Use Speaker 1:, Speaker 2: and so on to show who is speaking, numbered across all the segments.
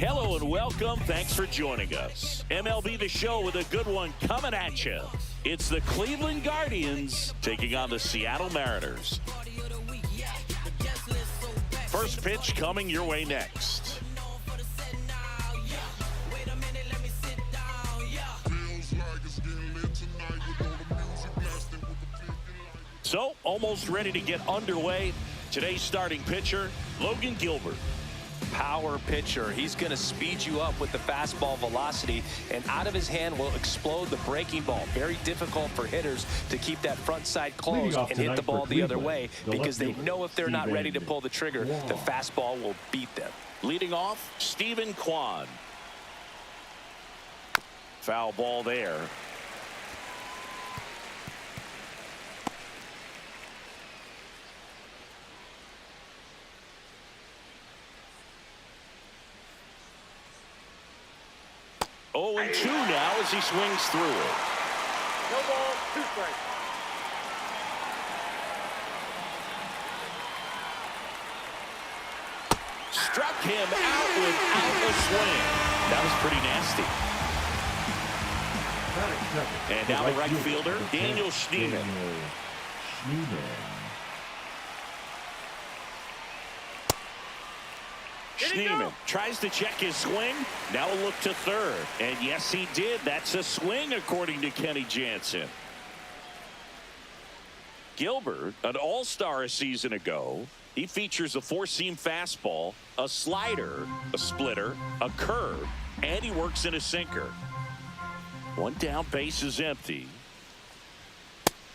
Speaker 1: Hello and welcome. Thanks for joining us. MLB The Show with a good one coming at you. It's the Cleveland Guardians taking on the Seattle Mariners. First pitch coming your way next. So, almost ready to get underway. Today's starting pitcher, Logan Gilbert.
Speaker 2: Power pitcher. He's going to speed you up with the fastball velocity, and out of his hand will explode the breaking ball. Very difficult for hitters to keep that front side closed and hit the ball the other way, because they know if they're not ready to pull the trigger, the fastball will beat them.
Speaker 1: Leading off, Steven Kwan. Foul ball there. Oh, and 2 now as he swings through it.
Speaker 3: No ball, 2 strikes.
Speaker 1: Struck him out without a swing. That was pretty nasty. And now the right fielder, Daniel Schneemann. Schneemann tries to check his swing. Now a look to third. And yes, he did. That's a swing, according to Kenny Jansen. Gilbert, an all-star a season ago. He features a 4-seam fastball, a slider, a splitter, a curve, and he works in a sinker. 1 down, base is empty.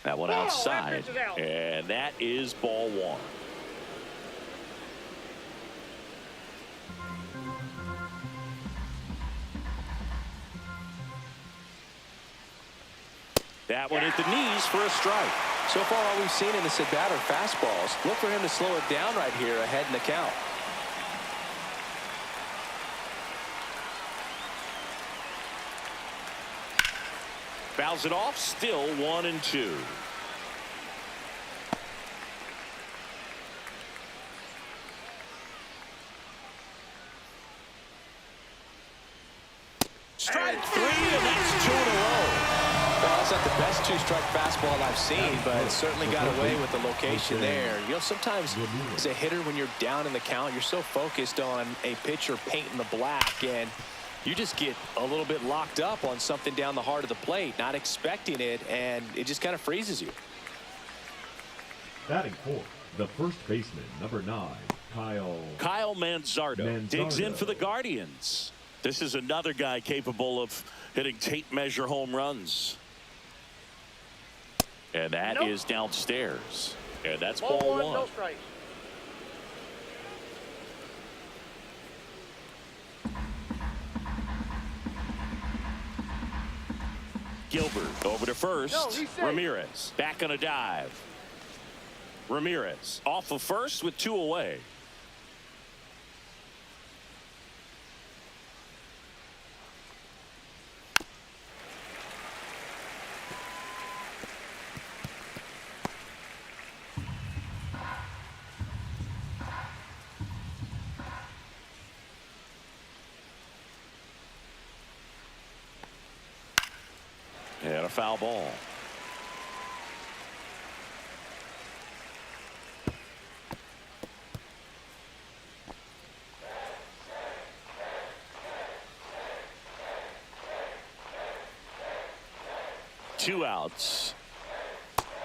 Speaker 1: That one outside. And that is ball 1. That one at the knees for a strike.
Speaker 2: So far, all we've seen in this at-bat are fastballs. Look for him to slow it down right here ahead in the count.
Speaker 1: Fouls it off, still 1-2. Strike 3, and that's 2 in a row.
Speaker 2: Well, it's not the best 2-strike fastball I've seen, but it certainly got away with the location there. You know, sometimes as a hitter, when you're down in the count, you're so focused on a pitcher painting the black, and you just get a little bit locked up on something down the heart of the plate, not expecting it, and it just kind of freezes you.
Speaker 4: Batting fourth, the first baseman, number 9,
Speaker 1: Kyle Manzardo digs in for the Guardians. This is another guy capable of hitting tape measure home runs. And that is downstairs. And that's ball 1.
Speaker 3: No strikes.
Speaker 1: Gilbert over to first. Ramirez back on a dive. Ramirez off of first with 2 away. And a foul ball. Two outs.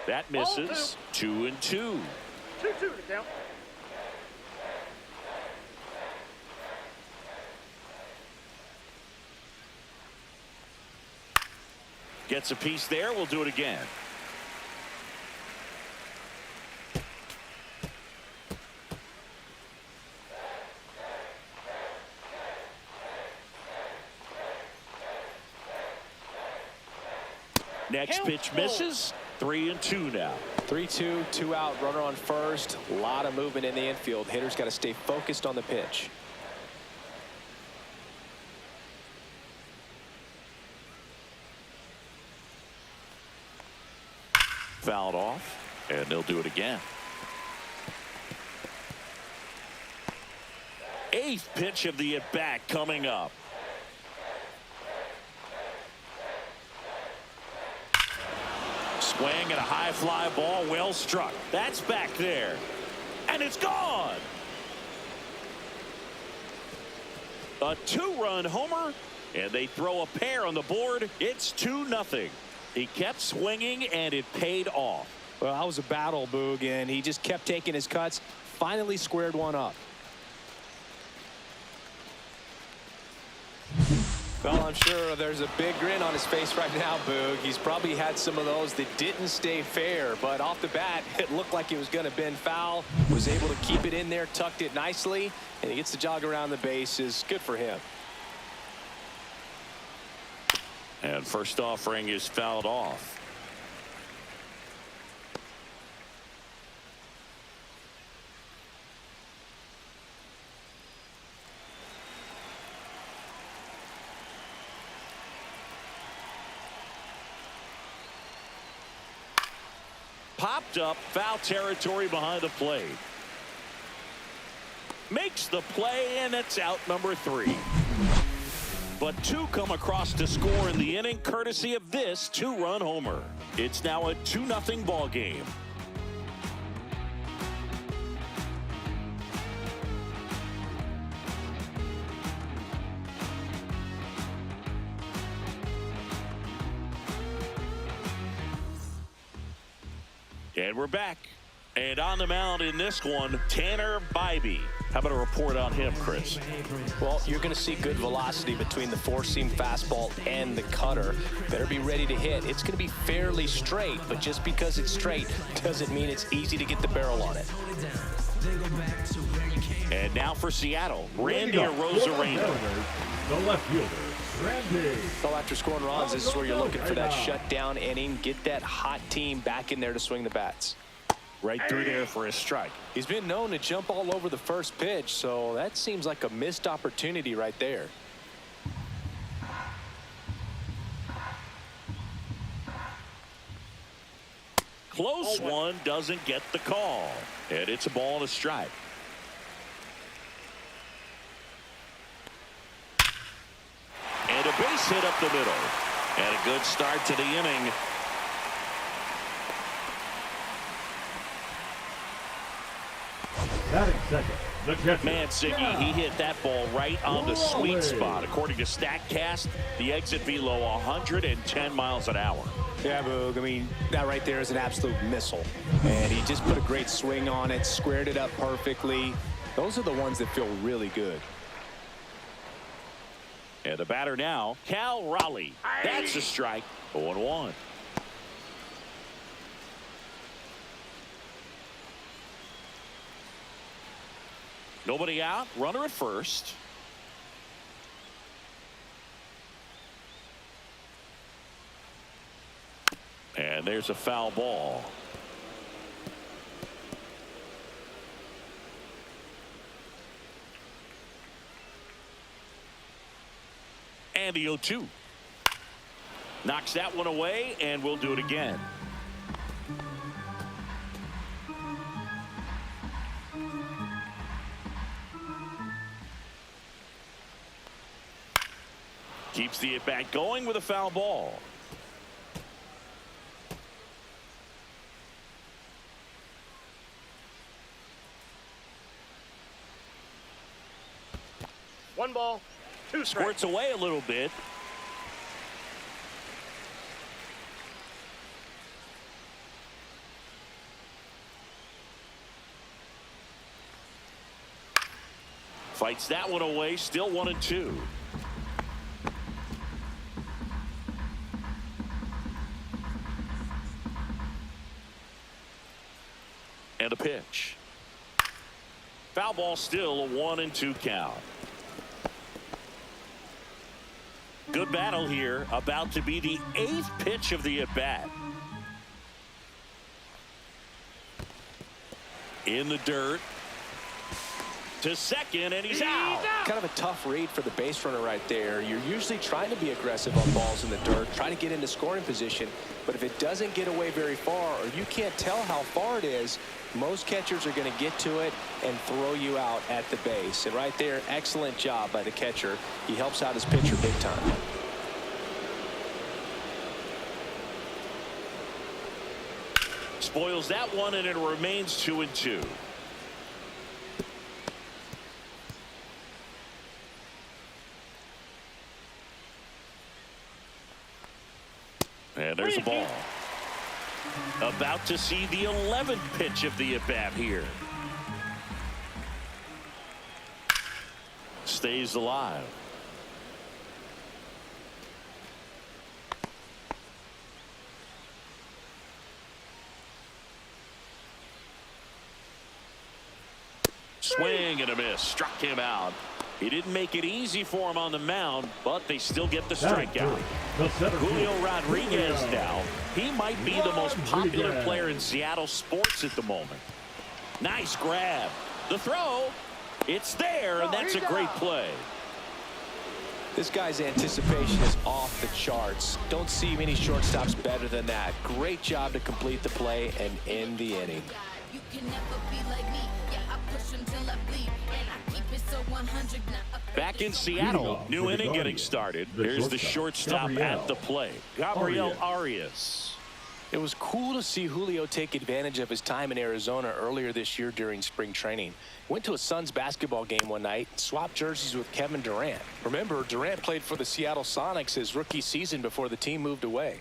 Speaker 1: That misses. 2-2.
Speaker 3: 2-2 to count.
Speaker 1: Gets a piece there. We'll do it again. Next pitch misses. 3-2 now.
Speaker 2: 3-2, 2 out, runner on first. A lot of movement in the infield. Hitter's got to stay focused on the pitch.
Speaker 1: Fouled off, and they'll do it again. 8th pitch of the at-bat coming up. Swing and a high fly ball, well struck. That's back there. And it's gone. A 2-run homer, and they throw a pair on the board. It's 2-0. He kept swinging, and it paid off.
Speaker 2: Well, that was a battle, Boog, and he just kept taking his cuts. Finally squared one up. Well, I'm sure there's a big grin on his face right now, Boog. He's probably had some of those that didn't stay fair, but off the bat, it looked like it was going to bend foul. Was able to keep it in there, tucked it nicely, and he gets to jog around the bases. Good for him.
Speaker 1: And first offering is fouled off. Popped up, foul territory behind the plate. Makes the play, and it's out number 3. But 2 come across to score in the inning, courtesy of this 2-run homer. It's now a 2-0 ball game. And we're back. And on the mound in this one, Tanner Bibee. How about a report on him, Chris?
Speaker 2: Well, you're going to see good velocity between the 4-seam fastball and the cutter. Better be ready to hit. It's going to be fairly straight, but just because it's straight doesn't mean it's easy to get the barrel on it.
Speaker 1: And now for Seattle, Randy Arozarena.
Speaker 4: The left fielder, Randy.
Speaker 2: Well, after scoring runs, this is where you're looking for that shutdown inning. Get that hot team back in there to swing the bats.
Speaker 1: Right through there for a strike.
Speaker 2: He's been known to jump all over the first pitch, so that seems like a missed opportunity right there.
Speaker 1: Close one, doesn't get the call. And it's a ball and a strike. And a base hit up the middle. And a good start to the inning.
Speaker 4: Batting second, the catcher.
Speaker 1: Mancini, he hit that ball right on the sweet spot. According to StatCast, the exit velo 110 miles an hour.
Speaker 2: Yeah, Boog, I mean, that right there is an absolute missile. And he just put a great swing on it, squared it up perfectly. Those are the ones that feel really good.
Speaker 1: And the batter now, Cal Raleigh. That's a strike. 0-1. Nobody out. Runner at first. And there's a foul ball. And the 0-2. Knocks that one away, and we'll do it again. Keeps the at-bat going with a foul ball.
Speaker 3: One ball, 2 strikes.
Speaker 1: Squirts away a little bit. Fights that one away. Still 1-2. And a pitch. Foul ball, still a 1-2 count. Good battle here. About to be the 8th pitch of the at-bat. In the dirt. to second, and he's out.
Speaker 2: Kind of a tough read for the base runner right there. You're usually trying to be aggressive on balls in the dirt, trying to get into scoring position. But if it doesn't get away very far, or you can't tell how far it is, most catchers are going to get to it and throw you out at the base. And right there, excellent job by the catcher. He helps out his pitcher big time.
Speaker 1: Spoils that one, and it remains 2-2. And there's a ball. About to see the 11th pitch of the at-bat here. Stays alive. Swing and a miss. Struck him out. He didn't make it easy for him on the mound, but they still get the strikeout. Julio Rodriguez now. He might be the most popular player in Seattle sports at the moment. Nice grab. The throw. It's there, and that's a great play.
Speaker 2: This guy's anticipation is off the charts. Don't see many shortstops better than that. Great job to complete the play and end the inning.
Speaker 5: You can never be like me. Yeah, I push until I bleed, and I keep it so 100.
Speaker 1: Back in Seattle, new inning getting started. Here's the shortstop at the plate, Gabriel Arias.
Speaker 2: It was cool to see Julio take advantage of his time in Arizona earlier this year during spring training. Went to a Suns basketball game one night, swapped jerseys with Kevin Durant. Remember, Durant played for the Seattle Sonics his rookie season before the team moved away.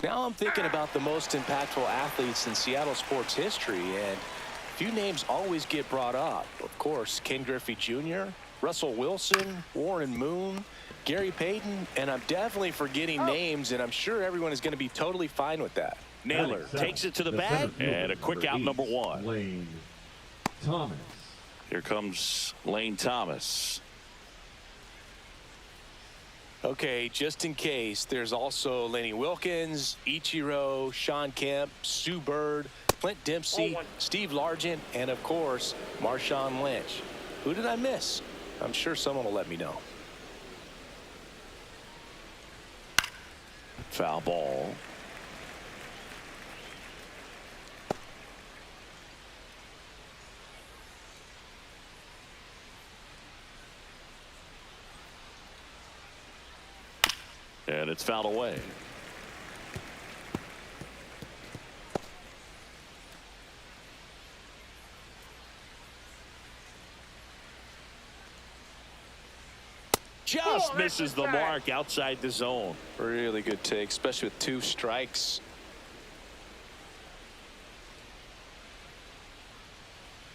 Speaker 2: Now I'm thinking about the most impactful athletes in Seattle sports history, and a few names always get brought up. Of course, Ken Griffey Jr., Russell Wilson, Warren Moon, Gary Payton, and I'm definitely forgetting names, and I'm sure everyone is going to be totally fine with that.
Speaker 1: Naylor takes it to the bag, and a quick out, number one.
Speaker 4: Lane Thomas.
Speaker 1: Here comes Lane Thomas.
Speaker 2: Okay, just in case, there's also Lenny Wilkens, Ichiro, Sean Kemp, Sue Bird, Clint Dempsey, Steve Largent, and of course, Marshawn Lynch. Who did I miss? I'm sure someone will let me know.
Speaker 1: Foul ball. And it's fouled away. Just misses the mark outside the zone.
Speaker 2: Really good take, especially with 2 strikes.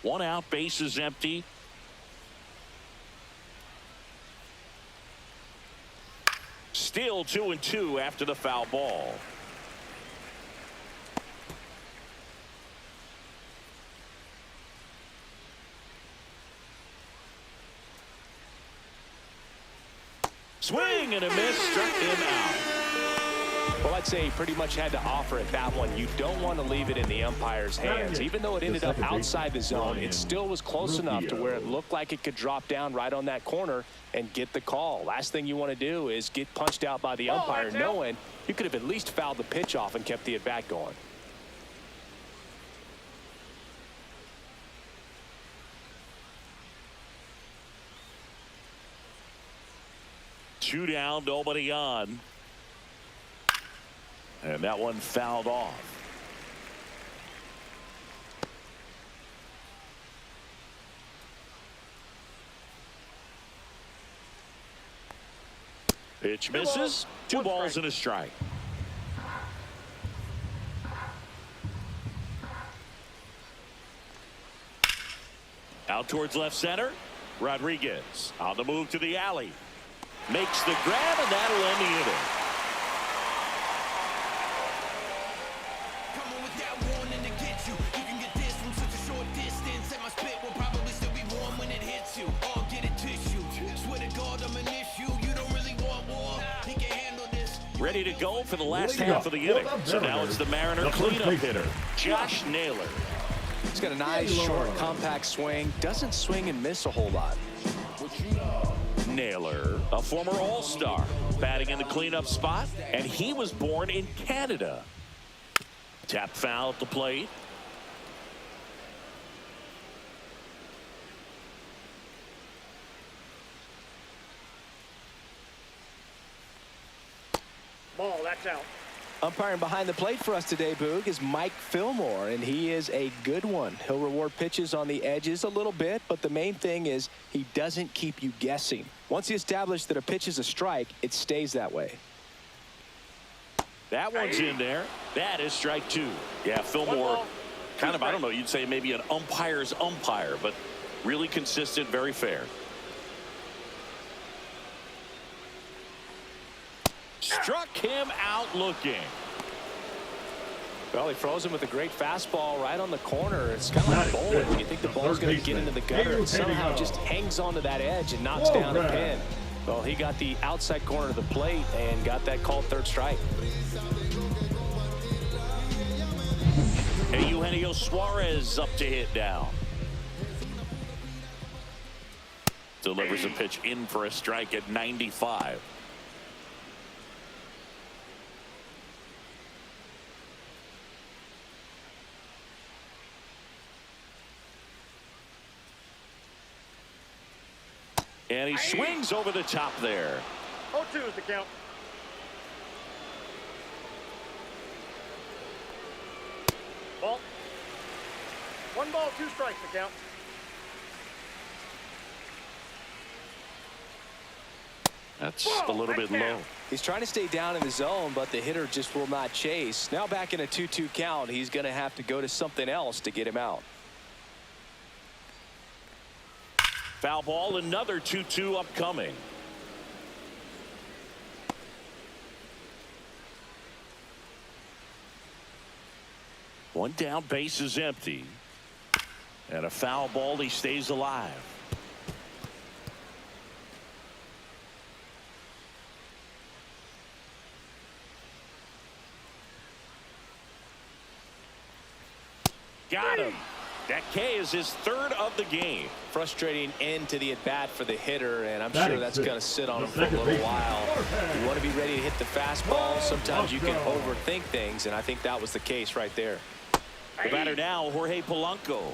Speaker 1: One out, base is empty. Still 2-2 after the foul ball. Swing and a miss, struck him out.
Speaker 2: Well, I'd say he pretty much had to offer at that one. You don't want to leave it in the umpire's hands. Even though it ended up outside the zone, it still was close enough to where it looked like it could drop down right on that corner and get the call. Last thing you want to do is get punched out by the umpire knowing you could have at least fouled the pitch off and kept the at-bat going.
Speaker 1: Two down, nobody on. And that one fouled off. Pitch misses. 2 balls and a strike. Out towards left center. Rodriguez on the move to the alley. Makes the grab, and that'll end the inning.
Speaker 6: Come on with that warning to get you. You can get this from such a short distance, and my spit will probably still be warm when it hits you. Or get a tissue. Swear to God, I'm an issue. You don't really want war. He can handle this.
Speaker 1: ready to go for the last half of the inning. So now it's the Mariner cleanup hitter, Josh Naylor.
Speaker 2: He's got a nice, short, compact swing. Doesn't swing and miss a whole lot.
Speaker 1: Naylor, a former All-Star, batting in the cleanup spot, and he was born in Canada. Tap foul at the plate.
Speaker 3: Ball, that's out.
Speaker 2: Umpiring behind the plate for us today, Boog, is Mike Fillmore, and he is a good one. He'll reward pitches on the edges a little bit, but the main thing is he doesn't keep you guessing. Once he established that a pitch is a strike, it stays that way.
Speaker 1: That one's in there. That is strike two. Yeah, Fillmore, kind of, I don't know, you'd say maybe an umpire's umpire, but really consistent, very fair. Struck him out looking.
Speaker 2: Well, he froze him with a great fastball right on the corner. It's kind of like bowling. You think the ball's going to get into the gutter, and somehow just hangs onto that edge and knocks down a pin. Well, he got the outside corner of the plate and got that called third strike.
Speaker 1: Hey, Eugenio Suarez up to hit now. Delivers a pitch in for a strike at 95. And he swings over the top there.
Speaker 3: 0-2 is the count. Ball. 1 ball, 2 strikes the count.
Speaker 1: That's a little bit low.
Speaker 2: He's trying to stay down in the zone, but the hitter just will not chase. Now back in a 2-2 count, he's going to have to go to something else to get him out.
Speaker 1: Foul ball, another 2-2 upcoming. One down, base is empty. And a foul ball, he stays alive. Got him. That K is his third of the game.
Speaker 2: Frustrating end to the at-bat for the hitter, and I'm sure that's going to sit on him for a little while. You want to be ready to hit the fastball. Sometimes you can overthink things, and I think that was the case right there.
Speaker 1: The batter now, Jorge Polanco.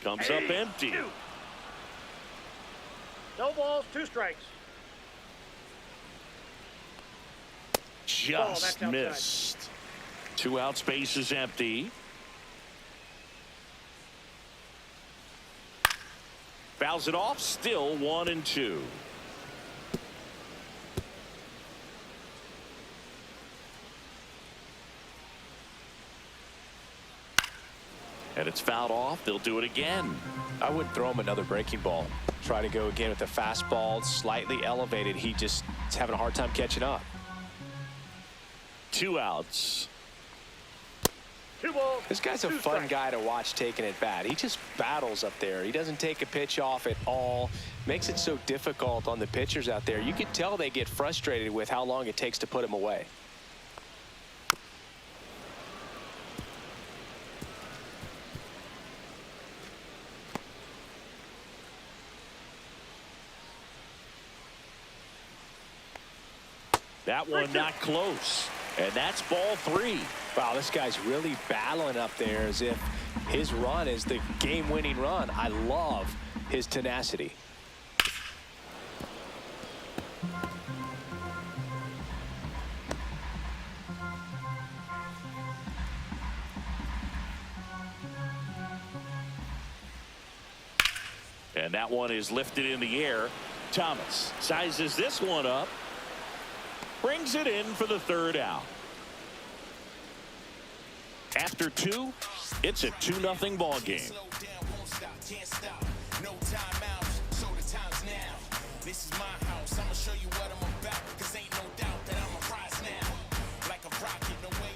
Speaker 1: Comes up empty.
Speaker 3: No balls, 2 strikes.
Speaker 1: Just missed. 2 outs, base is empty. Fouls it off, still 1-2. And it's fouled off. They'll do it again.
Speaker 2: I wouldn't throw him another breaking ball. Try to go again with the fastball, slightly elevated. He just is having a hard time catching up.
Speaker 1: 2 outs.
Speaker 3: 2 balls.
Speaker 2: This guy's a fun guy to watch taking at bat. He just battles up there. He doesn't take a pitch off at all. Makes it so difficult on the pitchers out there. You can tell they get frustrated with how long it takes to put him away.
Speaker 1: That one not close. And that's ball 3.
Speaker 2: Wow, this guy's really battling up there as if his run is the game-winning run. I love his tenacity.
Speaker 1: And that one is lifted in the air. Thomas sizes this one up. Brings it in for the 3rd out. After 2, it's a 2-0 ball game.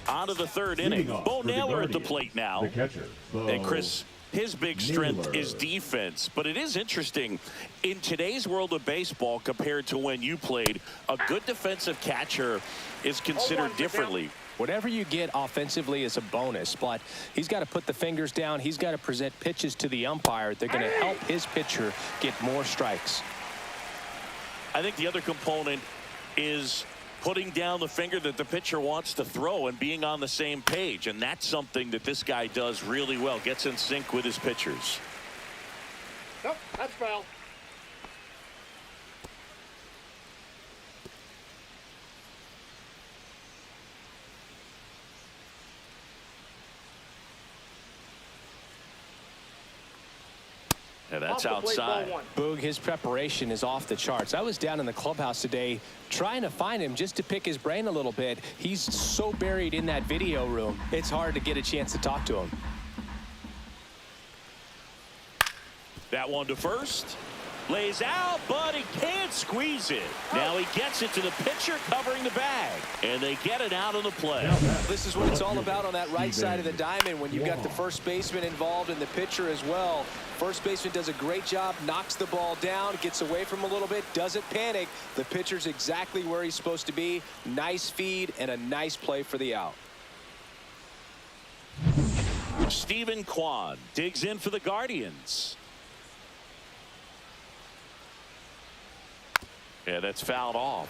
Speaker 1: On down to the third inning.
Speaker 4: Leading off
Speaker 1: Bo
Speaker 4: for the
Speaker 1: Naylor at the
Speaker 4: Guardians,
Speaker 1: plate now.
Speaker 4: The catcher, Bo
Speaker 1: And Chris, his big strength
Speaker 4: Naylor.
Speaker 1: is defense. But it is interesting, in today's world of baseball compared to when you played, a good defensive catcher is considered differently.
Speaker 2: Whatever you get offensively is a bonus, but he's got to put the fingers down. He's got to present pitches to the umpire. They're going to help his pitcher get more strikes.
Speaker 1: I think the other component is putting down the finger that the pitcher wants to throw and being on the same page. And that's something that this guy does really well. Gets in sync with his pitchers.
Speaker 3: Nope, that's foul.
Speaker 1: And that's
Speaker 3: Off the plate,
Speaker 1: outside.
Speaker 3: ball 1.
Speaker 2: Boog, his preparation is off the charts. I was down in the clubhouse today trying to find him just to pick his brain a little bit. He's so buried in that video room, it's hard to get a chance to talk to him.
Speaker 1: That one to first. Lays out, but he can't squeeze it. Now he gets it to the pitcher covering the bag. And they get it out of the play.
Speaker 2: This is what it's all about on that right side of the diamond when you've got the first baseman involved and the pitcher as well. First baseman does a great job, knocks the ball down, gets away from him a little bit, doesn't panic. The pitcher's exactly where he's supposed to be. Nice feed and a nice play for the out.
Speaker 1: Stephen Kwan digs in for the Guardians. Yeah, that's fouled off.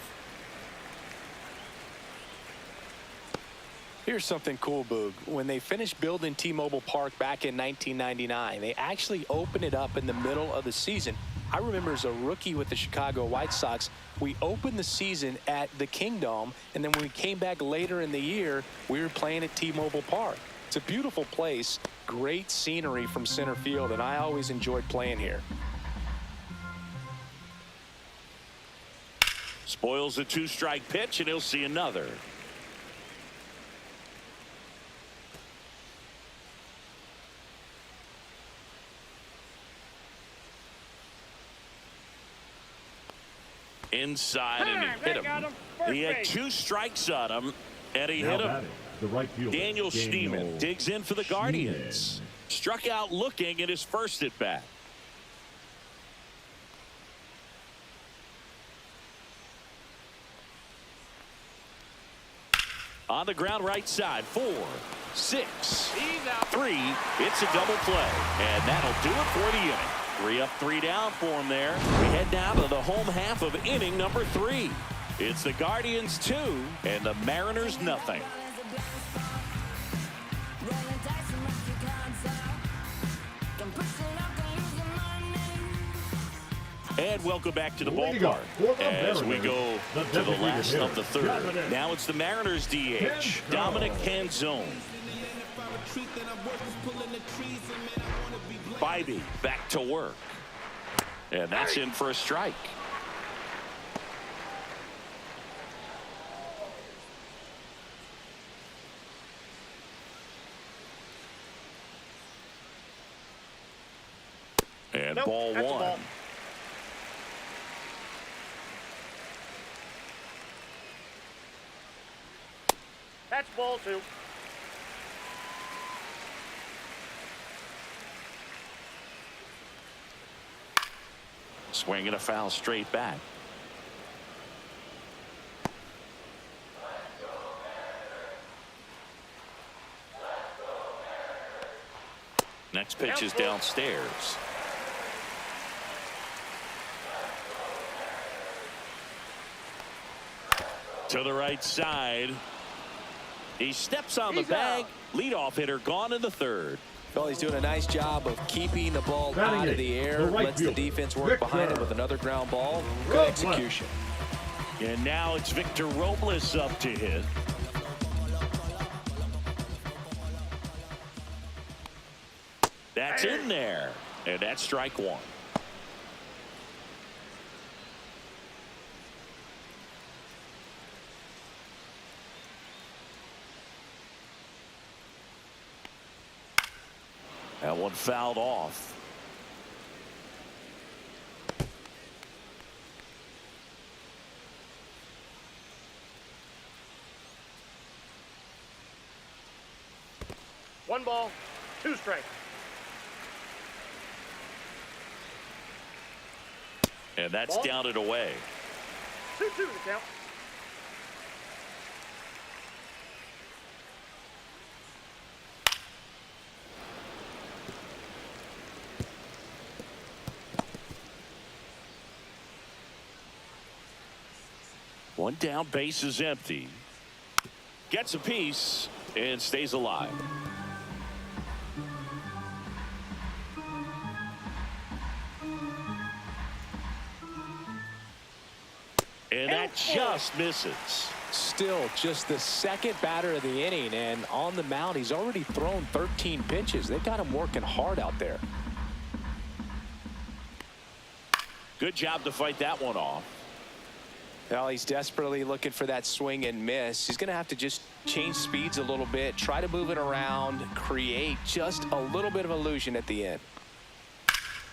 Speaker 2: Here's something cool, Boog. When they finished building T-Mobile Park back in 1999, they actually opened it up in the middle of the season. I remember as a rookie with the Chicago White Sox, we opened the season at the Kingdome, and then when we came back later in the year, we were playing at T-Mobile Park. It's a beautiful place, great scenery from center field, and I always enjoyed playing here.
Speaker 1: Spoils a two-strike pitch, and he'll see another. Inside, and he hit him. He had 2 strikes on him, and he hit him.
Speaker 4: batting, the right fielder,
Speaker 1: Daniel Steeman digs in for the Guardians. Struck out looking at his first at bat. On the ground right side, 4, 6, 3. It's a double play. And that'll do it for the inning. 3 up, 3 down for him there. We head down to the home half of inning number 3. It's the Guardians 2 and the Mariners nothing. And welcome back to the ballpark as we go to the last of the third. Now it's the Mariners DH, Dominic Canzone. Bibee back to work. And that's in for a strike. And
Speaker 3: Nope,
Speaker 1: ball
Speaker 3: that's a
Speaker 1: 1.
Speaker 3: ball. That's ball 2.
Speaker 1: Swinging a foul straight back. Next pitch is downstairs. To the right side. He steps on the
Speaker 3: He's
Speaker 1: bag.
Speaker 3: out.
Speaker 1: Leadoff hitter gone in the third.
Speaker 2: Well, he's doing a nice job of keeping the ball
Speaker 4: Batting
Speaker 2: out of
Speaker 4: eighth,
Speaker 2: the air.
Speaker 4: the right
Speaker 2: Lets the
Speaker 4: fielder,
Speaker 2: defense work behind him
Speaker 4: Victor
Speaker 2: with another ground ball. Good
Speaker 4: Robles.
Speaker 2: execution.
Speaker 1: And now it's Victor Robles up to hit. That's in there. And that's strike 1. That one fouled off.
Speaker 3: 1 ball, 2 strikes.
Speaker 1: And that's
Speaker 3: Ball.
Speaker 1: down and away.
Speaker 3: 2-2 to count.
Speaker 1: One down, base is empty. Gets a piece and stays alive. And that just misses.
Speaker 2: Still just the second batter of the inning, and on the mound he's already thrown 13 pitches. They've got him working hard out there.
Speaker 1: Good job to fight that one off.
Speaker 2: Well, he's desperately looking for that swing and miss. He's going to have to just change speeds a little bit, try to move it around, create just a little bit of illusion at the end.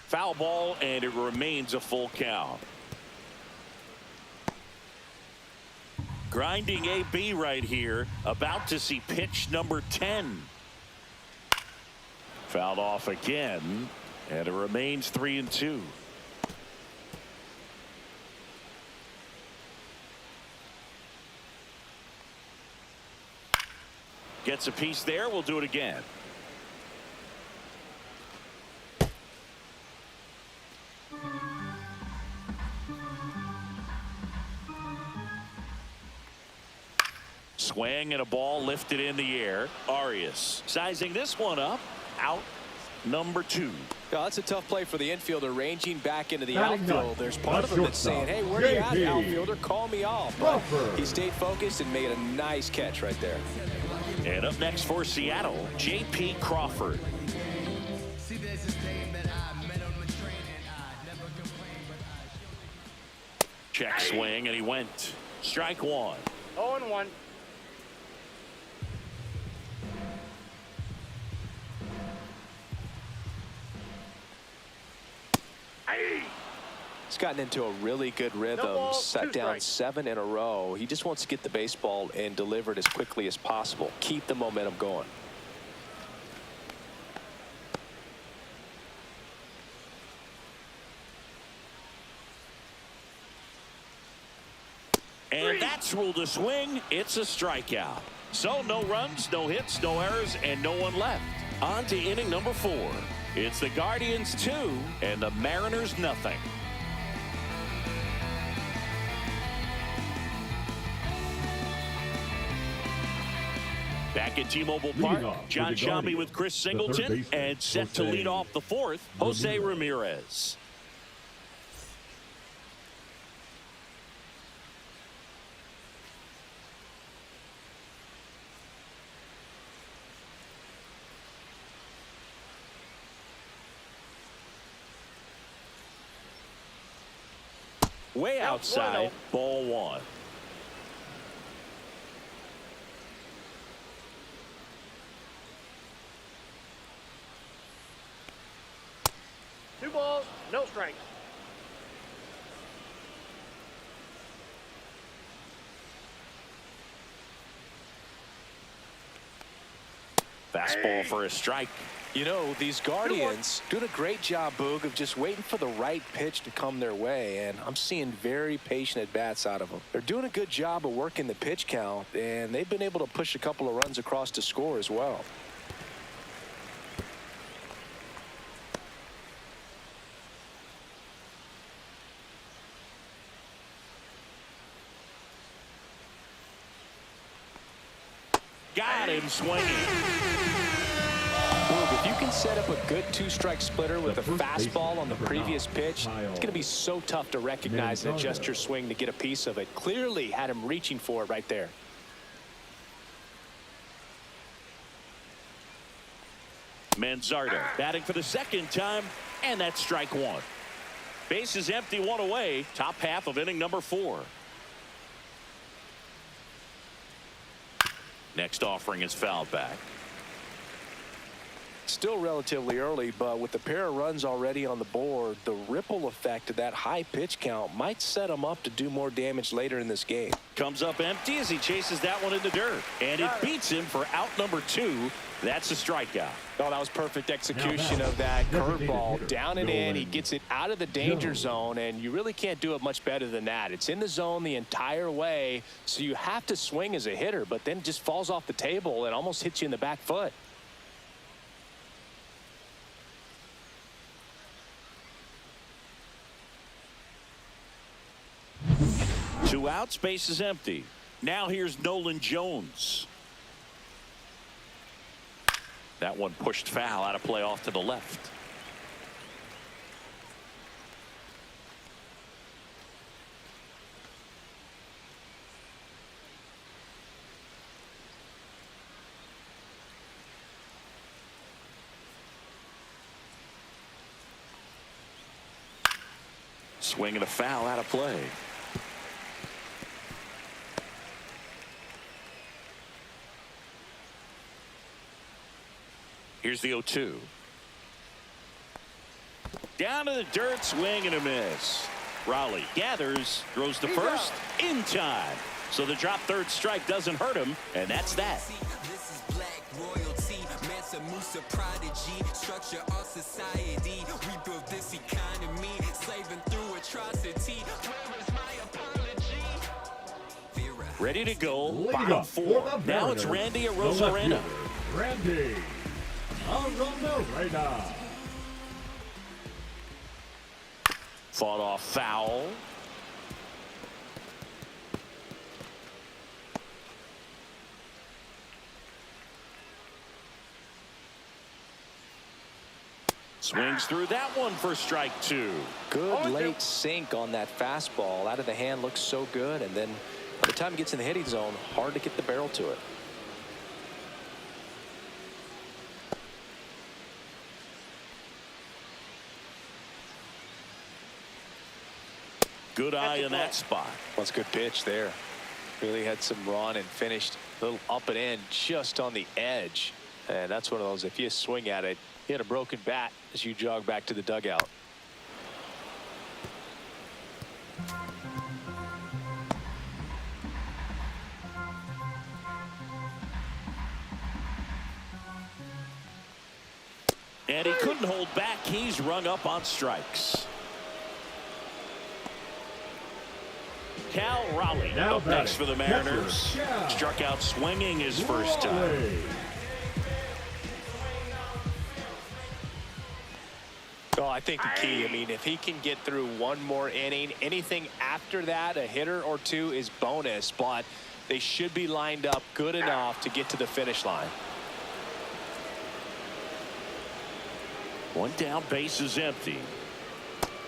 Speaker 1: Foul ball, and it remains a full count. Grinding AB right here, about to see pitch number 10. Fouled off again, and it remains 3-2. Gets a piece there. We'll do it again. Swing and a ball lifted in the air. Arias sizing this one up. Out number 2.
Speaker 2: Well, that's a tough play for the infielder, ranging back into the
Speaker 4: Batting
Speaker 2: outfield.
Speaker 4: ninth,
Speaker 2: There's part of him that's saying, hey, where are you at,
Speaker 4: JP
Speaker 2: outfielder? Call me off. But
Speaker 4: Crawford.
Speaker 2: he stayed focused and made a nice catch right there.
Speaker 1: And up next for Seattle, J.P. Crawford.
Speaker 6: See, there's this thing that I met on my training. I never complain, but I
Speaker 1: Check swing, and he went. Strike 1.
Speaker 3: 0-1.
Speaker 2: He's gotten into a really good rhythm,
Speaker 3: No ball,
Speaker 2: set
Speaker 3: 2
Speaker 2: down
Speaker 3: strikes.
Speaker 2: 7 in a row. He just wants to get the baseball and deliver it as quickly as possible. Keep the momentum going.
Speaker 1: And that's ruled a swing. It's a strikeout. So no runs, no hits, no errors, and no one left. On to inning number 4. It's the Guardians 2 and the Mariners nothing. Back at T-Mobile Park,
Speaker 4: off
Speaker 1: John
Speaker 4: with the
Speaker 1: Shambi
Speaker 4: Guardians,
Speaker 1: with Chris
Speaker 4: the third
Speaker 1: Singleton,
Speaker 4: baseman,
Speaker 1: and set to
Speaker 4: Jose
Speaker 1: lead off the 4th, Jose Ramirez. Way outside, ball 1.
Speaker 3: Two balls, no strikes.
Speaker 1: Fastball for a strike.
Speaker 2: You know, these Guardians doing a great job, Boog, of just waiting for the right pitch to come their way, and I'm seeing very patient at-bats out of them. They're doing a good job of working the pitch count, and they've been able to push a couple of runs across to score as well.
Speaker 1: Got him swinging.
Speaker 2: Boog, if you can set up a good 2-strike splitter with
Speaker 4: The
Speaker 2: a
Speaker 4: first
Speaker 2: fastball
Speaker 4: baseman,
Speaker 2: on the
Speaker 4: number
Speaker 2: previous
Speaker 4: 9,
Speaker 2: pitch,
Speaker 4: Kyle
Speaker 2: it's going to be so tough to recognize and adjust
Speaker 4: Manzardo.
Speaker 2: your swing to get a piece of it. Clearly had him reaching for it right there.
Speaker 1: Manzardo batting for the second time, and that's strike 1. Base is empty, 1 away. Top half of inning number 4. Next offering is fouled back.
Speaker 2: Still relatively early, but with the pair of runs already on the board, the ripple effect of that high pitch count might set him up to do more damage later in this game.
Speaker 1: Comes up empty as he chases that one in the dirt. And it beats him for out number 2. That's a strikeout.
Speaker 2: Oh, that was perfect execution of that curveball. Down and in, he gets it out of the danger zone, and you really can't do it much better than that. It's in the zone the entire way, so you have to swing as a hitter, but then it just falls off the table and almost hits you in the back foot.
Speaker 1: Two outs, base is empty. Now here's Nolan Jones. That one pushed foul, out of play off to the left. Swing and a foul, out of play. Here's the 0-2. Down to the dirt, swing and a miss. Raleigh gathers, throws to first, in time. So the drop third strike doesn't hurt him, and that's that.
Speaker 6: This is black royalty, Mansa Musa prodigy, structure our society. We built this economy, slaving through atrocity. Where is my apology?
Speaker 1: Ready to go,
Speaker 4: Leading
Speaker 1: bottom
Speaker 4: up for
Speaker 1: 4.
Speaker 4: the
Speaker 1: Now it's
Speaker 4: Mariners,
Speaker 1: Randy
Speaker 4: the left
Speaker 1: Arozarena.
Speaker 4: fielder, Randy Arozarena.
Speaker 1: Fought off foul. Swings through that one for strike 2.
Speaker 2: Good late sink on that fastball. Out of the hand, looks so good, and then by the time it gets in the hitting zone, hard to get the barrel to it.
Speaker 1: Good eye in that spot.
Speaker 2: That's a good pitch there. Really had some run and finished a little up and in just on the edge. And that's one of those, if you swing at it, you hit a broken bat as you jog back to the dugout.
Speaker 1: And he couldn't hold back. He's rung up on strikes. Cal Raleigh
Speaker 4: Now
Speaker 1: up next for the
Speaker 4: batting,
Speaker 1: Mariners.
Speaker 4: catcher, Cal
Speaker 1: Struck out swinging his first time.
Speaker 4: Raleigh.
Speaker 2: Oh, I think the key, I mean, if he can get through one more inning, anything after that, a hitter or two is bonus, but they should be lined up good enough to get to the finish line.
Speaker 1: One down, base is empty.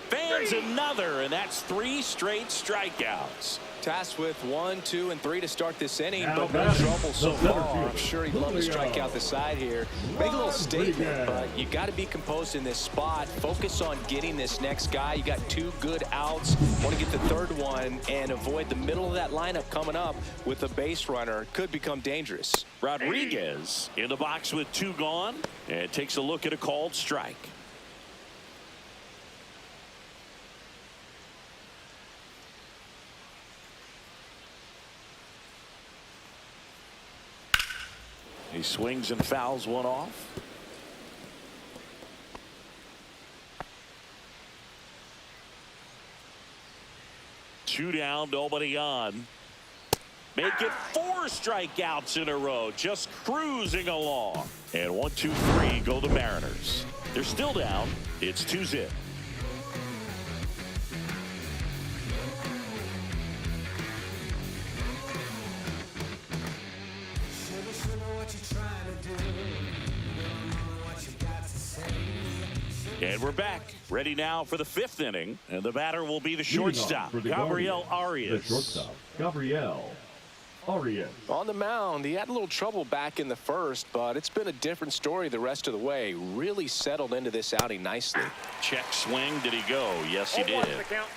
Speaker 1: Fans another, and that's 3 straight strikeouts.
Speaker 2: Tasked with 1, 2, and 3 to start this inning,
Speaker 4: Now
Speaker 2: but no
Speaker 4: batting,
Speaker 2: trouble so
Speaker 4: the center
Speaker 2: far. I'm
Speaker 4: fielder,
Speaker 2: sure he'd love to strike
Speaker 4: Julio
Speaker 2: out the side here. Make a little statement,
Speaker 4: Rodriguez.
Speaker 2: but you got to be composed in this spot. Focus on getting this next guy. You got 2 good outs. Want to get the third one and avoid the middle of that lineup coming up with a base runner. Could become dangerous.
Speaker 1: Rodriguez in the box with 2 gone, and takes a look at a called strike. He swings and fouls one off. Two down, nobody on. Make it 4 strikeouts in a row, just cruising along. And 1, 2, 3 go the Mariners. They're still down. It's 2-0. And we're back, ready now for the 5th inning, and the batter will be the
Speaker 4: Leading off
Speaker 1: shortstop,
Speaker 4: for the
Speaker 1: Gabriel
Speaker 4: Guardians,
Speaker 1: Arias.
Speaker 4: The shortstop, Gabriel Arias.
Speaker 2: On the mound, he had a little trouble back in the first, but it's been a different story the rest of the way. Really settled into this outing nicely.
Speaker 1: Check swing, did he go? Yes, he
Speaker 3: 0-1
Speaker 1: did.
Speaker 3: the count.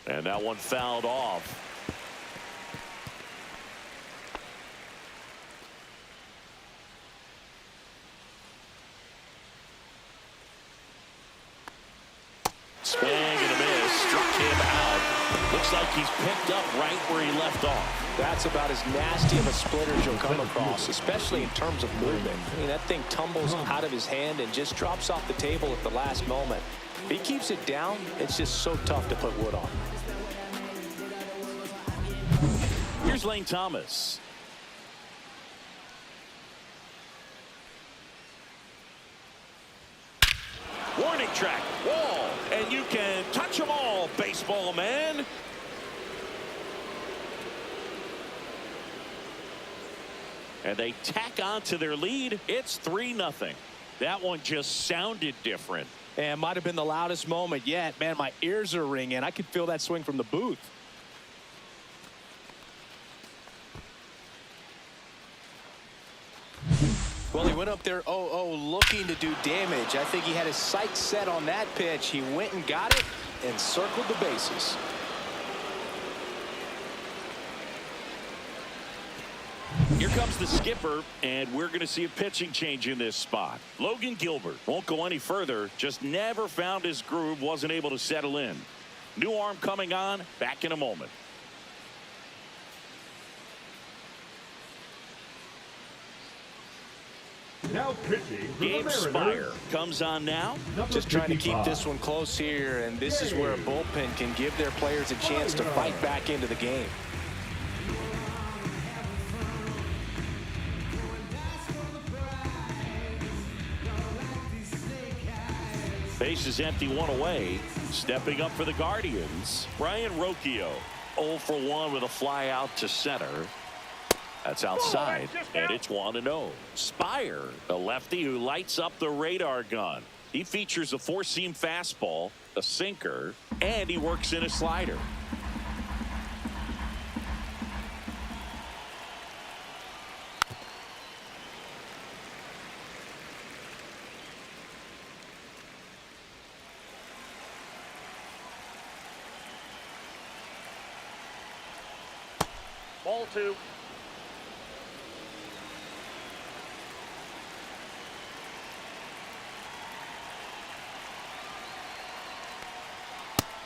Speaker 1: And that one fouled off. Swing and a miss. Struck him out. Looks like he's picked up right where he left off.
Speaker 2: That's about as nasty of a splitter as you'll come across, especially in terms of movement. I mean, that thing tumbles out of his hand and just drops off the table at the last moment. If he keeps it down, it's just so tough to put wood on.
Speaker 1: Here's Lane Thomas. Warning track, wall, and you can touch them all, baseball man. And they tack on to their lead. It's 3-0. That one just sounded different.
Speaker 2: And might have been the loudest moment yet. Man, my ears are ringing. I could feel that swing from the booth. Well, he went up there 0-0 looking to do damage. I think he had his sights set on that pitch. He went and got it and circled the bases.
Speaker 1: Here comes the skipper, and we're going to see a pitching change in this spot. Logan Gilbert won't go any further, just never found his groove, wasn't able to settle in. New arm coming on, back in a moment.
Speaker 4: Now pitching for the
Speaker 1: Gabe
Speaker 4: Mariners.
Speaker 1: Spire comes on now.
Speaker 4: Number
Speaker 2: Just trying to keep
Speaker 4: 55.
Speaker 2: this one close here, and this is where a bullpen can give their players a chance to fight back into the game.
Speaker 1: Base is empty, one away. Stepping up for the Guardians, Brian Rocchio. 0 for 1 with a fly out to center. That's outside, and it's 1-0. Spire, the lefty who lights up the radar gun. He features a four-seam fastball, a sinker, and he works in a slider.
Speaker 3: Ball 2.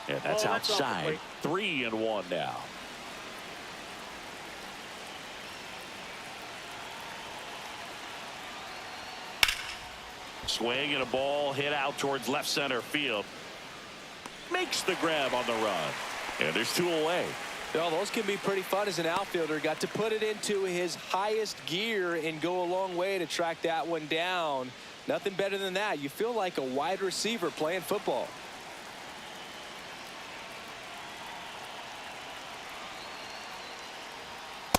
Speaker 1: And that's
Speaker 3: Oh, that's off the
Speaker 1: outside.
Speaker 3: plate.
Speaker 1: 3-1 now. Swing and a ball hit out towards left center field. Makes the grab on the run. And there's 2 away.
Speaker 2: Well, those can be pretty fun as an outfielder. Got to put it into his highest gear and go a long way to track that one down. Nothing better than that. You feel like a wide receiver playing football.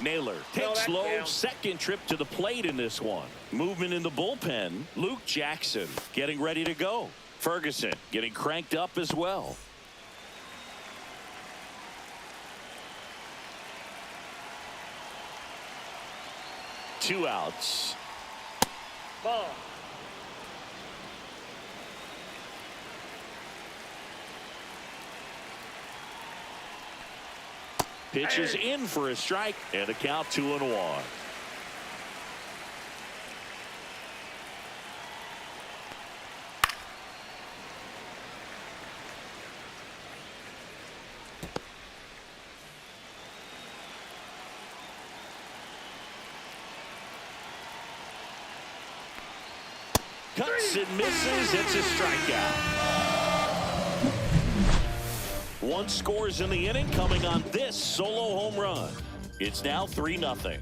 Speaker 1: Naylor takes
Speaker 3: that's
Speaker 1: low,
Speaker 3: down.
Speaker 1: second trip to the plate in this one. Movement in the bullpen. Luke Jackson getting ready to go. Ferguson getting cranked up as well. Two outs.
Speaker 3: Ball.
Speaker 1: Pitches in for a strike, and the count 2-1. Cuts and misses. It's a strikeout. One scores in the inning, coming on this solo home run. It's now 3-0.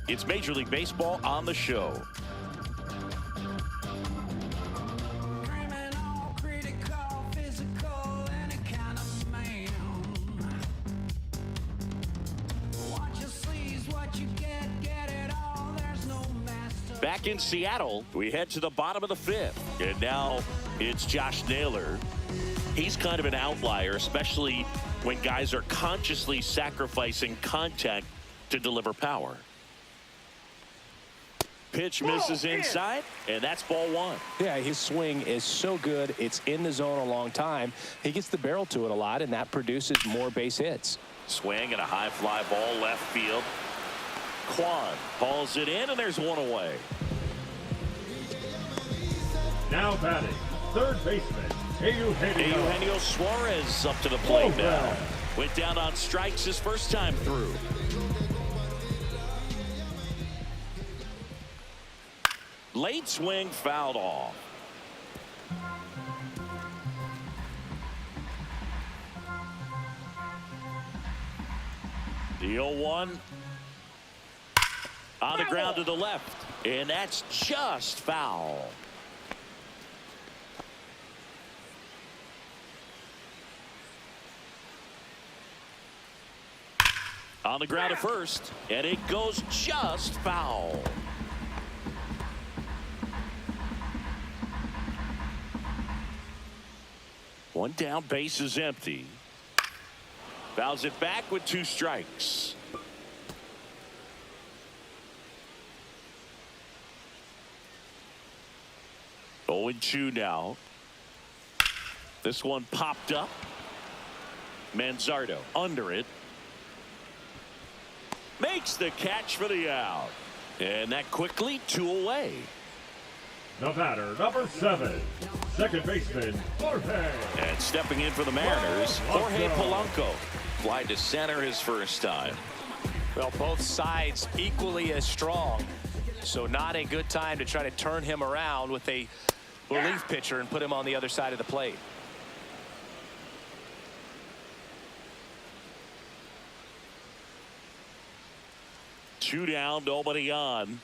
Speaker 1: It's Major League Baseball on the show.
Speaker 6: Criminal, critical, physical, any kind of man. Watch your sleeves, what you get it all. There's no master.
Speaker 1: Back in Seattle, we head to the bottom of the 5th. And now it's Josh Naylor. He's kind of an outlier, especially when guys are consciously sacrificing contact to deliver power. Pitch misses inside, and that's ball one.
Speaker 2: Yeah, his swing is so good. It's in the zone a long time. He gets the barrel to it a lot, and that produces more base hits.
Speaker 1: Swing and a high fly ball left field. Kwan hauls it in, and there's one away.
Speaker 4: Now batting, third baseman, Eugenio.
Speaker 1: Eugenio Suarez up to the plate now. Went down on strikes his first time through. Late swing fouled off. The 0-1 on the ground to the left, and that's just foul. On the ground to first, and it goes just foul. One down, base is empty. Fouls it back with 2 strikes. Oh, 0-2 now. This one popped up. Manzardo under it. Makes the catch for the out. And that quickly 2 away.
Speaker 4: The batter, number 7, second baseman, Jorge.
Speaker 1: And stepping in for the Mariners, Jorge Polanco. Fly to center his first time.
Speaker 2: Well, both sides equally as strong. So not a good time to try to turn him around with a relief pitcher and put him on the other side of the plate.
Speaker 1: Two down, nobody on.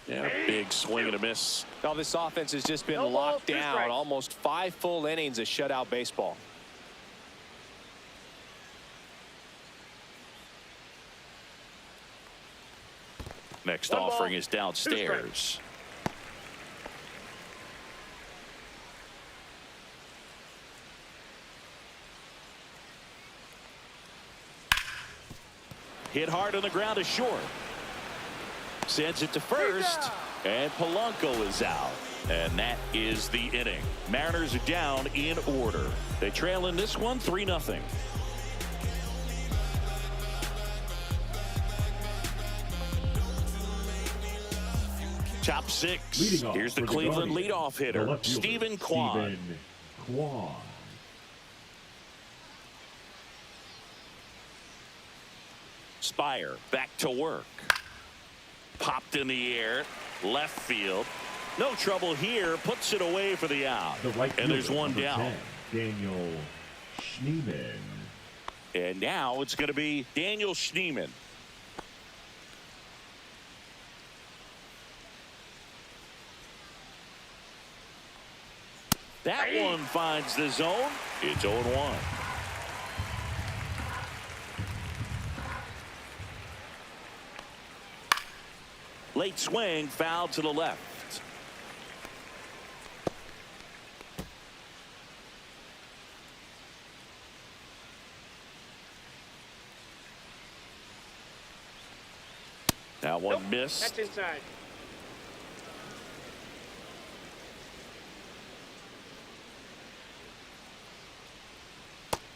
Speaker 1: Yeah, big swing and a miss.
Speaker 2: Now this offense has just been
Speaker 3: No balls,
Speaker 2: locked
Speaker 3: 2
Speaker 2: down.
Speaker 3: strikes.
Speaker 2: Almost 5 full innings of shutout baseball.
Speaker 1: Next
Speaker 3: 1 ball,
Speaker 1: offering is
Speaker 3: 2
Speaker 1: downstairs. Hit hard on the ground to short. Sends it to first, and Polanco is out. And that is the inning. Mariners are down in order. They trail in this one 3-0. Top 6.
Speaker 4: Leading off
Speaker 1: Here's the
Speaker 4: for
Speaker 1: Cleveland
Speaker 4: Guardians,
Speaker 1: leadoff
Speaker 4: the
Speaker 1: hitter,
Speaker 4: left fielder,
Speaker 1: Stephen Kwan.
Speaker 4: Kwan.
Speaker 1: Spire back to work. Popped in the air, left field. No trouble here, puts it away for the out.
Speaker 4: The right
Speaker 1: And there's
Speaker 4: fielder,
Speaker 1: one
Speaker 4: number
Speaker 1: down.
Speaker 4: 10, Daniel Schneeman.
Speaker 1: And now it's going to be Daniel Schneeman. That one finds the zone. It's 0-1. Late swing, foul to the left. That one
Speaker 3: Nope,
Speaker 1: missed.
Speaker 3: That's inside.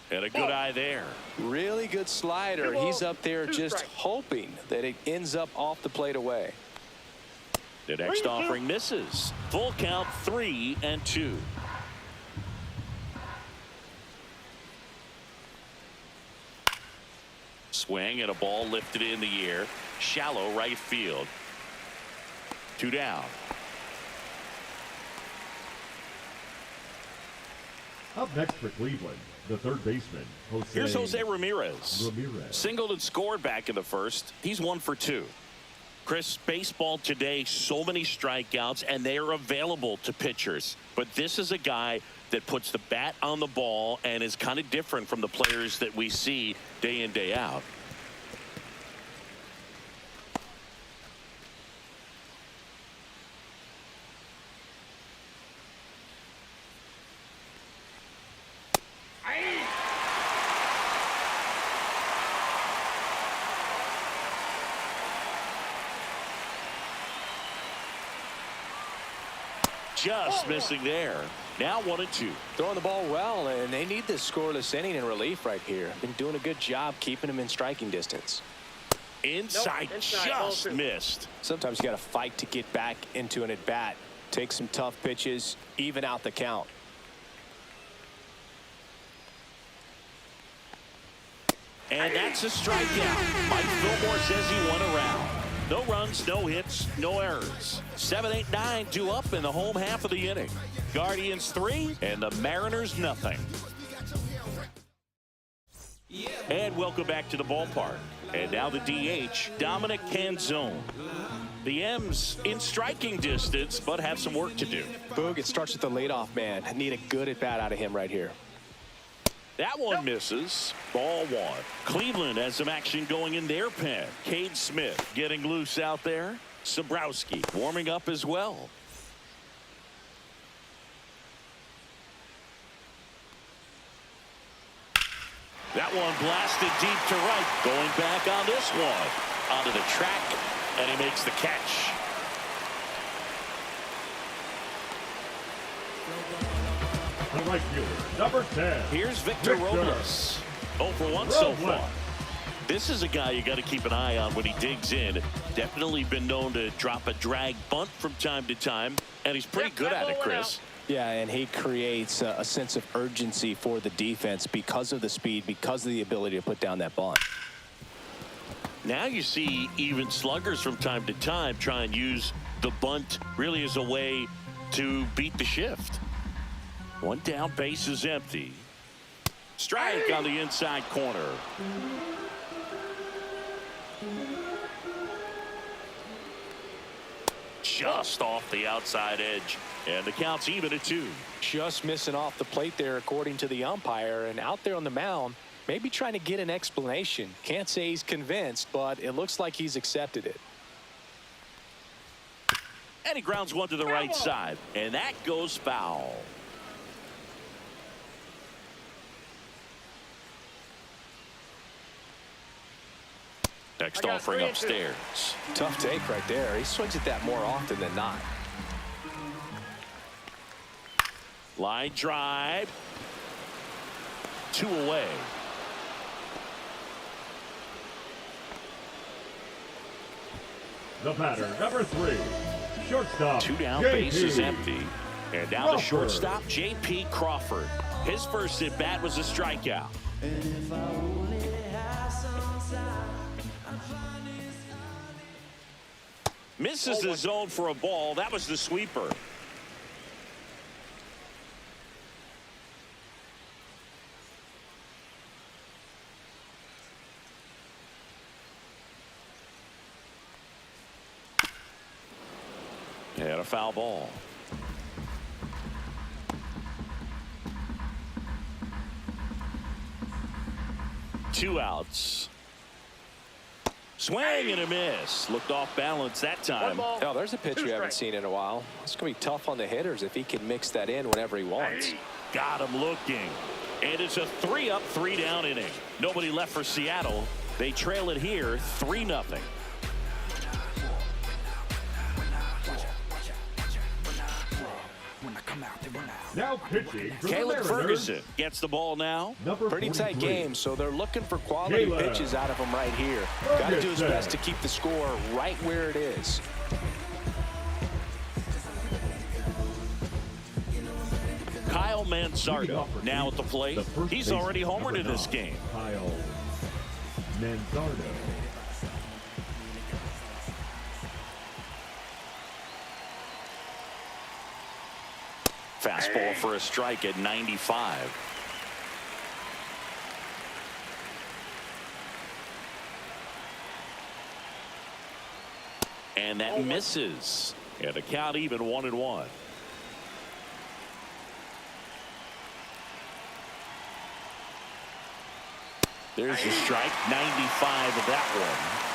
Speaker 1: And a good eye there.
Speaker 2: Really good slider.
Speaker 3: 2 balls,
Speaker 2: He's up there
Speaker 3: 2
Speaker 2: just
Speaker 3: strikes.
Speaker 2: hoping that it ends up off the plate away.
Speaker 1: The next
Speaker 3: 3-2.
Speaker 1: offering misses. Full count, 3-2. Swing and a ball lifted in the air. Shallow right field. 2 down.
Speaker 4: Up next for Cleveland, the third baseman, Jose.
Speaker 1: Here's Jose Ramirez.
Speaker 4: Ramirez.
Speaker 1: Singled and scored back in the first. He's 1 for 2. Chris, baseball today, so many strikeouts, and they are available to pitchers. But this is a guy that puts the bat on the ball and is kind of different from the players that we see day in, day out. just missing there. Now 1-2.
Speaker 2: Throwing the ball well, and they need this scoreless inning in relief right here. Been doing a good job keeping him in striking distance.
Speaker 1: Inside,
Speaker 3: Nope, inside, ball
Speaker 1: just
Speaker 3: 2.
Speaker 1: missed.
Speaker 2: Sometimes you got to fight to get back into an at-bat. Take some tough pitches, even out the count.
Speaker 1: And that's a strikeout. Mike Fillmore says he won a round. No runs, no hits, no errors. 7, 8, 9 due up in the home half of the inning. Guardians 3 and the Mariners nothing. And welcome back to the ballpark. And now the DH, Dominic Canzone. The M's in striking distance, but have some work to do.
Speaker 2: Boog, it starts with the leadoff man. Need a good at-bat out of him right here.
Speaker 1: That one misses. Ball 1. Cleveland has some action going in their pen. Cade Smith getting loose out there. Sabrowski warming up as well. That one blasted deep to right. Going back on this one. Onto the track, and he makes the catch.
Speaker 4: The right fielder, number 10.
Speaker 1: Here's Victor Robles. 0 for 1 so far. This is a guy you got to keep an eye on when he digs in. Definitely been known to drop a drag bunt from time to time, and he's pretty good at it, Chris.
Speaker 2: Yeah, and he creates a sense of urgency for the defense because of the speed, because of the ability to put down that bunt.
Speaker 1: Now you see even sluggers from time to time try and use the bunt really as a way to beat the shift. One down, base is empty. Strike on the inside corner. Just off the outside edge, and the count's even at 2.
Speaker 2: Just missing off the plate there, according to the umpire, and out there on the mound, maybe trying to get an explanation. Can't say he's convinced, but it looks like he's accepted it.
Speaker 1: And he grounds one to the right side, and that goes foul. Next offering upstairs.
Speaker 2: Tough take right there. He swings at that more often than not.
Speaker 1: Line drive. 2 away.
Speaker 4: The batter, number 3. Shortstop,
Speaker 1: 2 down,
Speaker 4: JP
Speaker 1: base is empty. And now the
Speaker 4: Crawford.
Speaker 1: shortstop, J.P. Crawford. His first at bat was a strikeout. Misses the zone for a ball. That was the sweeper. And a foul ball. Two outs. Swing and a miss. Looked off balance that time.
Speaker 2: Oh, there's a pitch you haven't seen in a while. It's going to be tough on the hitters if he can mix that in whenever he wants.
Speaker 1: Got him looking. And it's a 3-up, 3-down inning. Nobody left for Seattle. They trail it here 3-0.
Speaker 4: Now pitching for the
Speaker 1: Caleb
Speaker 4: Mariners,
Speaker 1: Ferguson gets the ball now.
Speaker 4: number
Speaker 2: Pretty tight
Speaker 4: 43.
Speaker 2: game, so they're looking for quality
Speaker 4: Caleb
Speaker 2: pitches out of him right here. Got to do his
Speaker 4: Ferguson.
Speaker 2: best to keep the score right where it is.
Speaker 1: Kyle Manzardo now at the plate.
Speaker 4: The first
Speaker 1: He's
Speaker 4: baseman,
Speaker 1: already homered
Speaker 4: number
Speaker 1: in this
Speaker 4: 9,
Speaker 1: game.
Speaker 4: Kyle Manzardo.
Speaker 1: Fastball for a strike at 95. And that misses. And the count even 1-1. There's the strike. 95 of that one.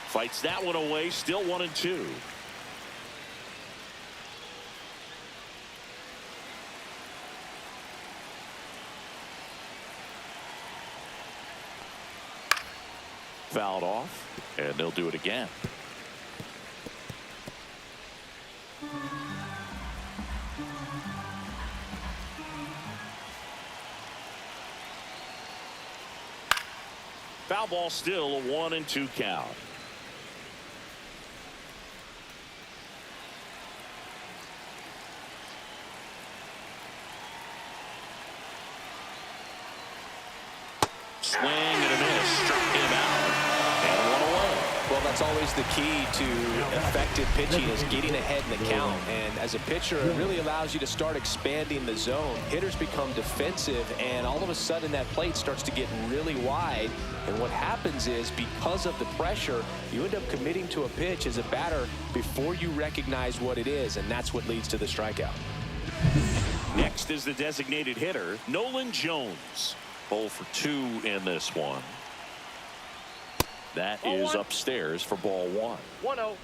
Speaker 1: Fights that one away. Still 1-2. Fouled off, and they'll do it again. Foul ball, still a 1-2 count. Swing and a miss, struck him out, and one away.
Speaker 2: Well, that's always the key to effective pitching, is getting ahead in the count. And as a pitcher, it really allows you to start expanding the zone. Hitters become defensive, and all of a sudden that plate starts to get really wide. And what happens is, because of the pressure, you end up committing to a pitch as a batter before you recognize what it is, and that's what leads to the strikeout.
Speaker 1: Next is the designated hitter, Nolan Jones. 0 for 2 in this one. That
Speaker 3: Ball
Speaker 1: is
Speaker 3: one.
Speaker 1: upstairs for ball 1.
Speaker 3: 1-0.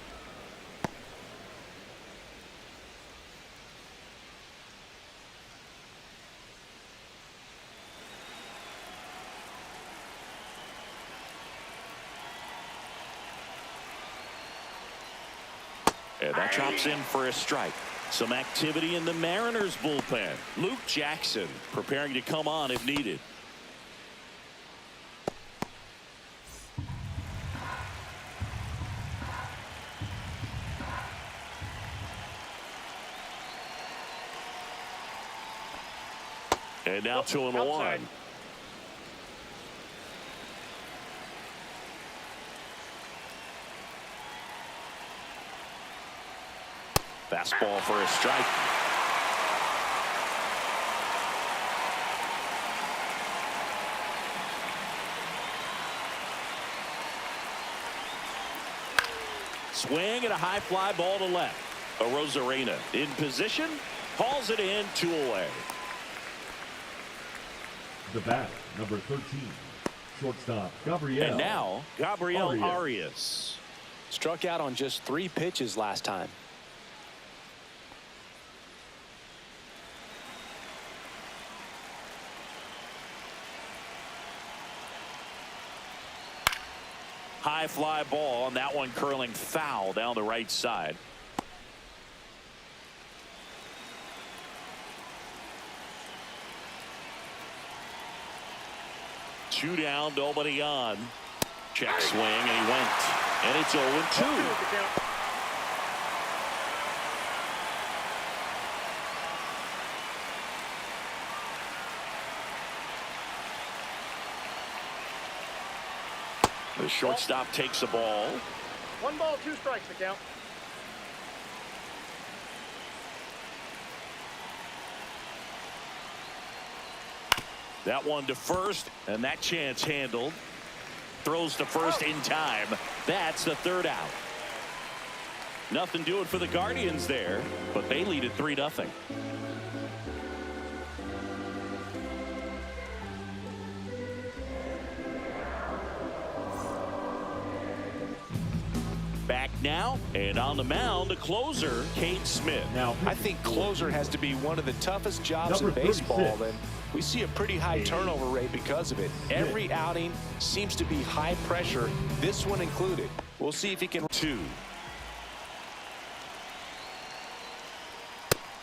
Speaker 1: And that drops in for a strike. Some activity in the Mariners bullpen. Luke Jackson preparing to come on if needed. And now 2-1.
Speaker 3: Outside.
Speaker 1: Fastball for a strike. Swing and a high fly ball to left. Arozarena in position, hauls it in, 2 away.
Speaker 4: The bat, number 13, shortstop Gabriel.
Speaker 1: And now Gabriel
Speaker 4: Arias.
Speaker 1: Arias.
Speaker 2: Struck out on just 3 pitches last time.
Speaker 1: High fly ball, and that one curling foul down the right side. Two down, nobody on. Check swing, and he went. And it's 0-2. The shortstop takes the ball.
Speaker 3: 1 ball, 2 strikes to count.
Speaker 1: That one to first, and that chance handled. Throws to first in time. That's the 3rd out. Nothing doing for the Guardians there, but they lead it 3-0. Back now, and on the mound, the closer, Cade Smith.
Speaker 4: Now,
Speaker 2: I think closer has to be one of the toughest jobs in
Speaker 4: Number
Speaker 2: baseball,
Speaker 4: 36.
Speaker 2: and we see a pretty high turnover rate because of it. Every outing seems to be high pressure, this one included. We'll see if he can.
Speaker 1: 2.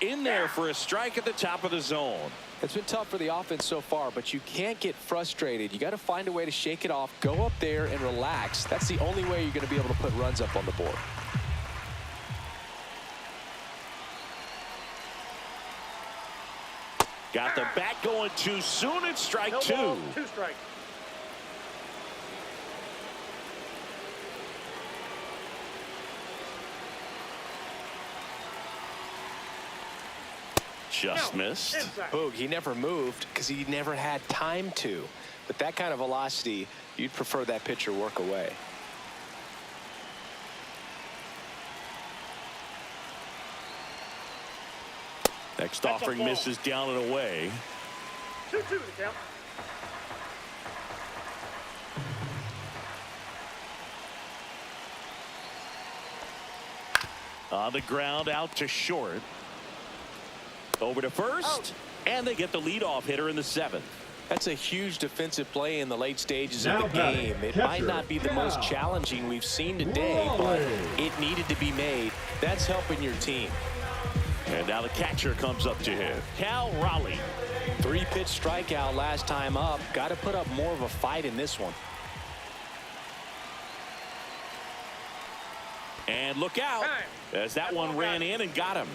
Speaker 1: In there for a strike at the top of the zone.
Speaker 2: It's been tough for the offense so far, but you can't get frustrated. You got to find a way to shake it off, go up there and relax. That's the only way you're going to be able to put runs up on the board.
Speaker 1: Got the bat going too soon. It's strike
Speaker 3: No
Speaker 1: 2.
Speaker 3: balls, 2 strikes.
Speaker 1: Just missed.
Speaker 3: Inside.
Speaker 2: Boog, he never moved because he never had time to. But that kind of velocity, you'd prefer that pitcher work away.
Speaker 1: Next
Speaker 3: That's a
Speaker 1: offering
Speaker 3: ball.
Speaker 1: misses down and away.
Speaker 3: 2-2 to count.
Speaker 1: On the ground, out to short. Over to first, and they get the leadoff hitter in the 7th.
Speaker 2: That's a huge defensive play in the late stages
Speaker 4: Now
Speaker 2: of the
Speaker 4: batting,
Speaker 2: game. It
Speaker 4: catcher,
Speaker 2: might not be the most
Speaker 4: Cal
Speaker 2: challenging we've seen today, but
Speaker 4: Raleigh.
Speaker 2: it needed to be made. That's helping your team.
Speaker 1: And now the catcher comes up to him. Cal Raleigh.
Speaker 2: 3-pitch strikeout last time up. Got to put up more of a fight in this one.
Speaker 1: And look out as that one ran in and got him.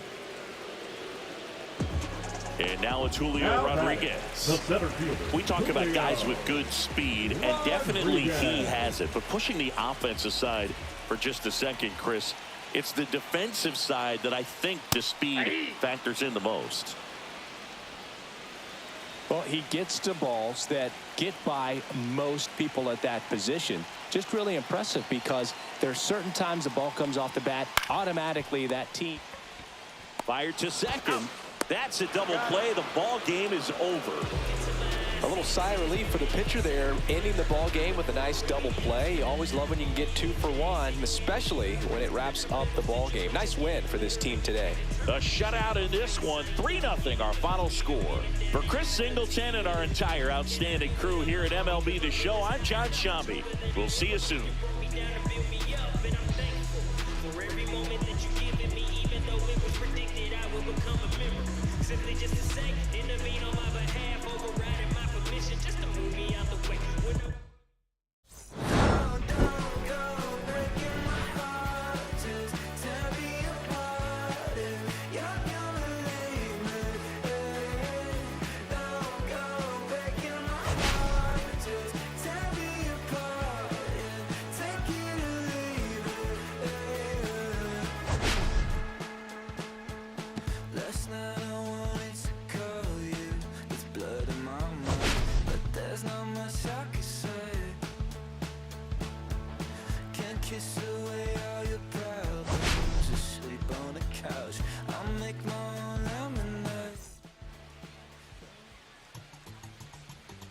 Speaker 1: And now it's Julio
Speaker 4: Now batting,
Speaker 1: Rodriguez.
Speaker 4: the center fielder.
Speaker 1: We talk about
Speaker 4: Julio
Speaker 1: guys with good speed, and definitely he
Speaker 4: Rodriguez.
Speaker 1: has it. But pushing the offense aside for just a second, Chris, it's the defensive side that I think the speed factors in the most.
Speaker 2: Well, he gets to balls that get by most people at that position. Just really impressive because there's certain times the ball comes off the bat, automatically that team.
Speaker 1: Fired to second. That's a double play. The ball game is over.
Speaker 2: A little sigh of relief for the pitcher there, ending the ball game with a nice double play. You always love when you can get 2 for 1, especially when it wraps up the ball game. Nice win for this team today.
Speaker 1: A shutout in this one, 3-0 our final score. For Chris Singleton and our entire outstanding crew here at MLB The Show, I'm John Shambi. We'll see you soon.
Speaker 7: Simply just to say, intervene on my behalf, overriding my permission, just to move me out the way.
Speaker 6: Last night I wanted to call you with blood in my mind, but there's not much I can say. Can't kiss away all your